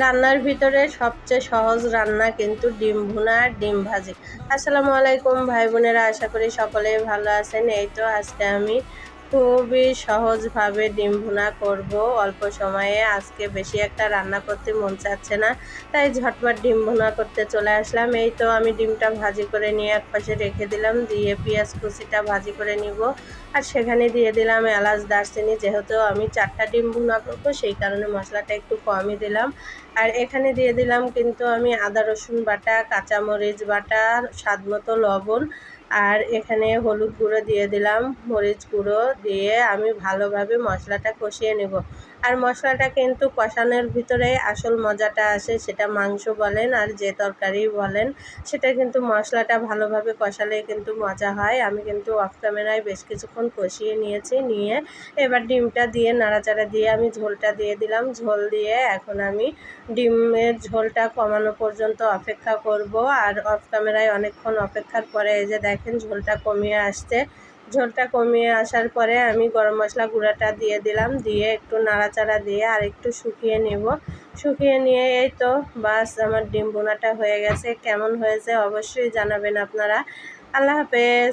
রান্নার ভিতরে সবচেয়ে সহজ রান্না কিন্তু ডিম ভুনা আর ডিম ভাজি। আসসালামু আলাইকুম ভাই বোনেরা, আশা করি সকলেই ভালো আছেন। এই তো আজকে আমি খুবই সহজভাবে ডিম ভুনা করব অল্প সময়ে। আজকে বেশি একটা রান্না করতে মন চাচ্ছে না, তাই ঝটপট ডিম ভুনা করতে চলে আসলাম। এই তো আমি ডিমটা ভাজি করে নিয়ে একপাশে রেখে দিলাম, দিয়ে পেঁয়াজ কুচিটা ভাজি করে নিব। আর সেখানে দিয়ে দিলাম এলাচ দারচিনি, যেহেতু আমি 4টা ডিম ভুনা করবো সেই কারণে মশলাটা একটু কমই দিলাম। আর এখানে দিয়ে দিলাম কিন্তু আমি আদা রসুন বাটা, কাঁচামরিচ বাটা, স্বাদ মতো লবণ, আর এখানে হলুদ গুঁড়ো দিয়ে দিলাম, মরিচ গুঁড়ো দিয়ে আমি ভালোভাবে মশলাটা কষিয়ে নেব। আর মশলাটা কিন্তু কষানোর ভিতরে আসল মজাটা আসে, সেটা মাংস বলেন আর যে তরকারি বলেন, সেটা কিন্তু মশলাটা ভালোভাবে কষালে কিন্তু মজা হয়। আমি কিন্তু অফ ক্যামেরায় বেশ কিছুক্ষণ কষিয়ে নিয়ে এবার ডিমটা দিয়ে নাড়াচাড়া দিয়ে আমি ঝোলটা দিয়ে দিলাম। ঝোল দিয়ে এখন আমি ডিমের ঝোলটা কমানো পর্যন্ত অপেক্ষা করব। আর অফ ক্যামেরায় অনেকক্ষণ অপেক্ষার পরে এই যে দেখেন ঝোলটা কমিয়ে আসছে। ঝোলটা কমিয়ে আসার পরে আমি গরম মশলা গুঁড়াটা দিয়ে দিলাম, দিয়ে একটু নাড়াচাড়া দিয়ে আর একটু শুকিয়ে নেব। শুকিয়ে নিয়ে এই তো বাস, আমার ডিম বোনাটা হয়ে গেছে। কেমন হয়েছে অবশ্যই জানাবেন আপনারা। আল্লাহ হাফেজ।